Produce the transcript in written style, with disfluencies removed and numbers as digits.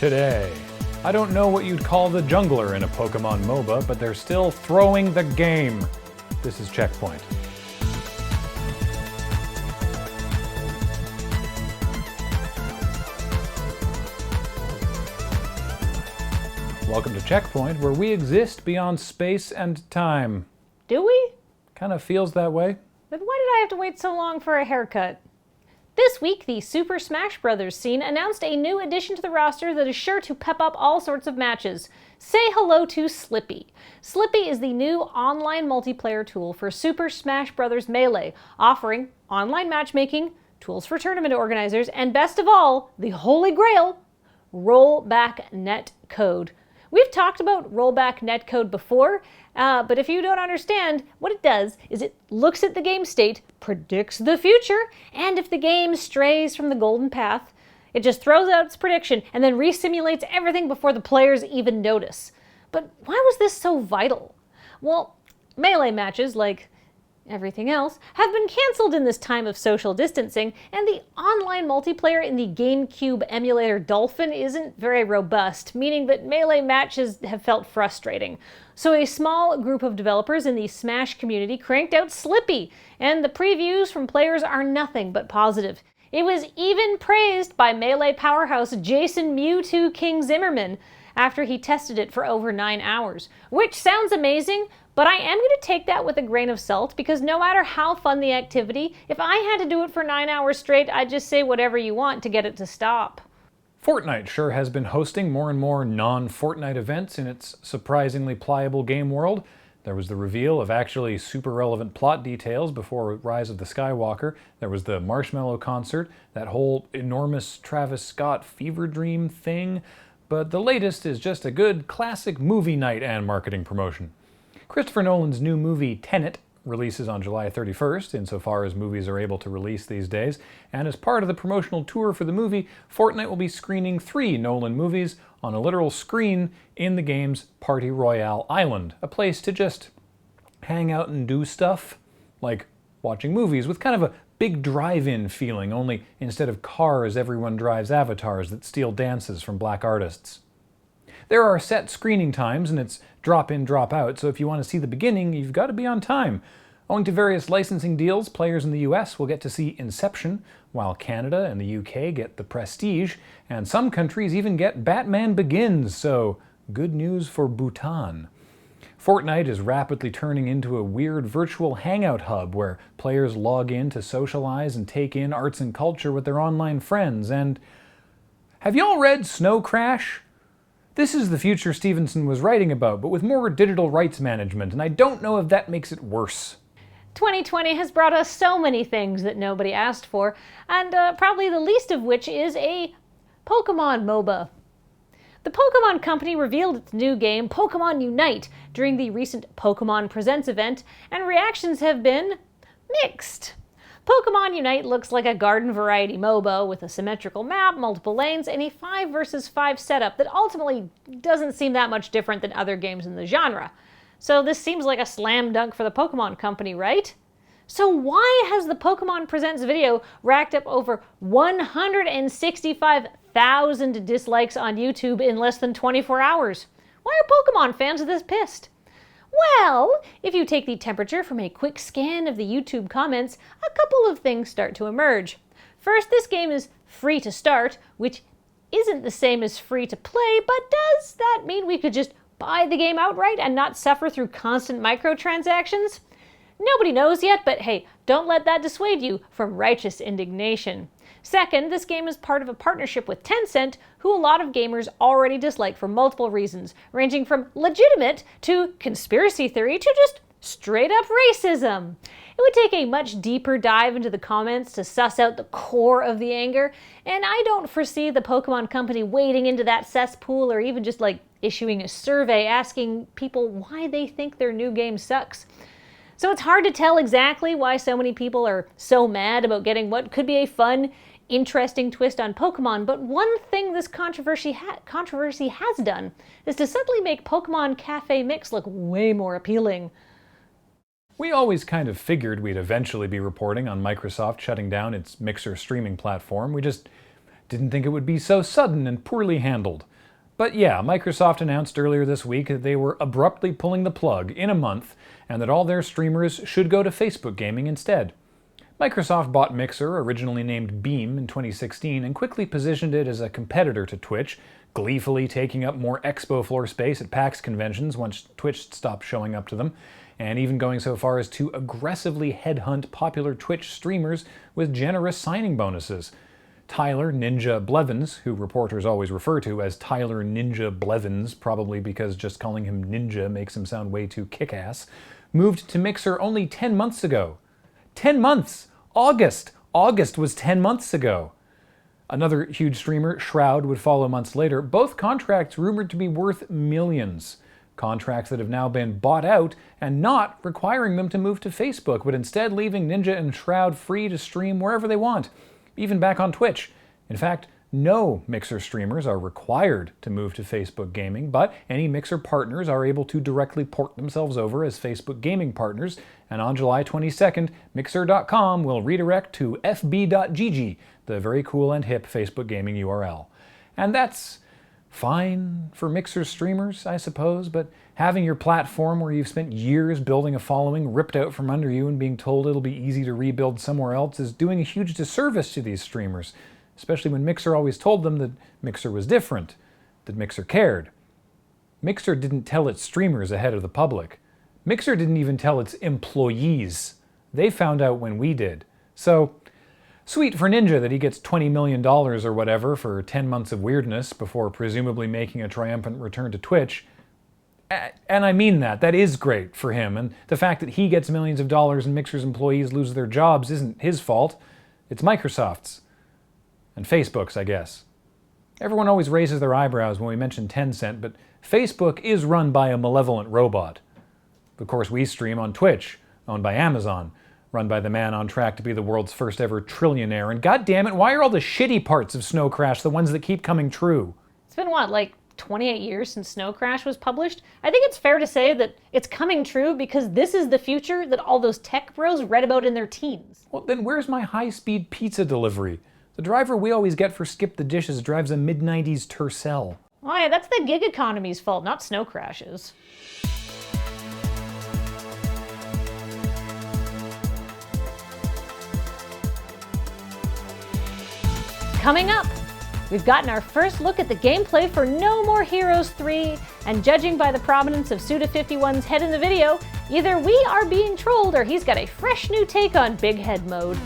Today, I don't know what you'd call the jungler in a Pokemon MOBA, but they're still throwing the game. This is CheckPoint. Welcome to CheckPoint, where we exist beyond space and time. Do we? Kind of feels that way. Then why did I have to wait so long for a haircut? This week, the Super Smash Bros. Scene announced a new addition to the roster that is sure to pep up all sorts of matches. Say hello to Slippy. Slippy is the new online multiplayer tool for Super Smash Bros. Melee, offering online matchmaking, tools for tournament organizers, and best of all, the holy grail, rollback netcode. We've talked about rollback netcode before, but if you don't understand, what it does is it looks at the game state, predicts the future, and if the game strays from the golden path, it just throws out its prediction and then resimulates everything before the players even notice. But why was this so vital? Well, melee matches, like everything else, have been cancelled in this time of social distancing, and the online multiplayer in the GameCube emulator Dolphin isn't very robust, meaning that melee matches have felt frustrating. So a small group of developers in the Smash community cranked out Slippy, and the previews from players are nothing but positive. It was even praised by melee powerhouse Jason Mewtwo King Zimmerman after he tested it for over 9 hours, which sounds amazing, but I am going to take that with a grain of salt, because no matter how fun the activity, if I had to do it for 9 hours straight, I'd just say whatever you want to get it to stop. Fortnite sure has been hosting more and more non-Fortnite events in its surprisingly pliable game world. There was the reveal of actually super relevant plot details before Rise of the Skywalker. There was the Marshmallow concert, that whole enormous Travis Scott fever dream thing. But the latest is just a good classic movie night and marketing promotion. Christopher Nolan's new movie Tenet releases on July 31st, insofar as movies are able to release these days, and as part of the promotional tour for the movie, Fortnite will be screening 3 Nolan movies on a literal screen in the game's Party Royale Island, a place to just hang out and do stuff, like watching movies with kind of a big drive-in feeling, only instead of cars, everyone drives avatars that steal dances from black artists. There are set screening times, and it's drop-in, drop-out, so if you want to see the beginning, you've got to be on time. Owing to various licensing deals, players in the US will get to see Inception, while Canada and the UK get The Prestige, and some countries even get Batman Begins, so good news for Bhutan. Fortnite is rapidly turning into a weird virtual hangout hub where players log in to socialize and take in arts and culture with their online friends, and have y'all read Snow Crash? This is the future Stevenson was writing about, but with more digital rights management, and I don't know if that makes it worse. 2020 has brought us so many things that nobody asked for, and probably the least of which is a Pokemon MOBA. The Pokemon Company revealed its new game, Pokemon Unite, during the recent Pokemon Presents event, and reactions have been mixed. Pokemon Unite looks like a garden variety MOBA with a symmetrical map, multiple lanes, and a 5 versus 5 setup that ultimately doesn't seem that much different than other games in the genre. So this seems like a slam dunk for the Pokemon Company, right? So why has the Pokemon Presents video racked up over 165,000 dislikes on YouTube in less than 24 hours? Why are Pokemon fans this pissed? Well, if you take the temperature from a quick scan of the YouTube comments, a couple of things start to emerge. First, this game is free to start, which isn't the same as free to play, but does that mean we could just buy the game outright and not suffer through constant microtransactions? Nobody knows yet, but hey, don't let that dissuade you from righteous indignation. Second, this game is part of a partnership with Tencent, who a lot of gamers already dislike for multiple reasons, ranging from legitimate to conspiracy theory to just straight up racism. It would take a much deeper dive into the comments to suss out the core of the anger, and I don't foresee the Pokemon Company wading into that cesspool or even just issuing a survey asking people why they think their new game sucks. So it's hard to tell exactly why so many people are so mad about getting what could be a fun, interesting twist on Pokemon, but one thing this controversy has done is to suddenly make Pokemon Cafe Mix look way more appealing. We always kind of figured we'd eventually be reporting on Microsoft shutting down its Mixer streaming platform. We just didn't think it would be so sudden and poorly handled. But yeah, Microsoft announced earlier this week that they were abruptly pulling the plug in a month and that all their streamers should go to Facebook gaming instead. Microsoft bought Mixer, originally named Beam, in 2016 and quickly positioned it as a competitor to Twitch, gleefully taking up more expo floor space at PAX conventions once Twitch stopped showing up to them, and even going so far as to aggressively headhunt popular Twitch streamers with generous signing bonuses. Tyler Ninja Blevins, who reporters always refer to as Tyler Ninja Blevins, probably because just calling him Ninja makes him sound way too kick-ass, moved to Mixer only 10 months ago. 10 months! August! August was 10 months ago. Another huge streamer, Shroud, would follow months later, both contracts rumored to be worth millions. Contracts that have now been bought out and not requiring them to move to Facebook, but instead leaving Ninja and Shroud free to stream wherever they want, even back on Twitch. In fact, no Mixer streamers are required to move to Facebook gaming, but any Mixer partners are able to directly port themselves over as Facebook gaming partners, and on July 22nd, Mixer.com will redirect to fb.gg, the very cool and hip Facebook gaming URL. And that's fine for Mixer streamers, I suppose, but having your platform where you've spent years building a following ripped out from under you and being told it'll be easy to rebuild somewhere else is doing a huge disservice to these streamers, especially when Mixer always told them that Mixer was different, that Mixer cared. Mixer didn't tell its streamers ahead of the public. Mixer didn't even tell its employees. They found out when we did. So, sweet for Ninja that he gets $20 million or whatever for 10 months of weirdness before presumably making a triumphant return to Twitch. And I mean that. That is great for him. And the fact that he gets millions of dollars and Mixer's employees lose their jobs isn't his fault. It's Microsoft's. And Facebook's, I guess. Everyone always raises their eyebrows when we mention Tencent, but Facebook is run by a malevolent robot. Of course, we stream on Twitch, owned by Amazon, run by the man on track to be the world's first ever trillionaire. And goddammit, why are all the shitty parts of Snow Crash the ones that keep coming true? It's been what, like 28 years since Snow Crash was published? I think it's fair to say that it's coming true because this is the future that all those tech bros read about in their teens. Well, then where's my high-speed pizza delivery? The driver we always get for Skip the Dishes drives a mid-90s Tercel. Oh yeah, that's the gig economy's fault, not Snow Crash's. Coming up, we've gotten our first look at the gameplay for No More Heroes 3, and judging by the prominence of Suda51's head in the video, either we are being trolled or he's got a fresh new take on Big Head mode.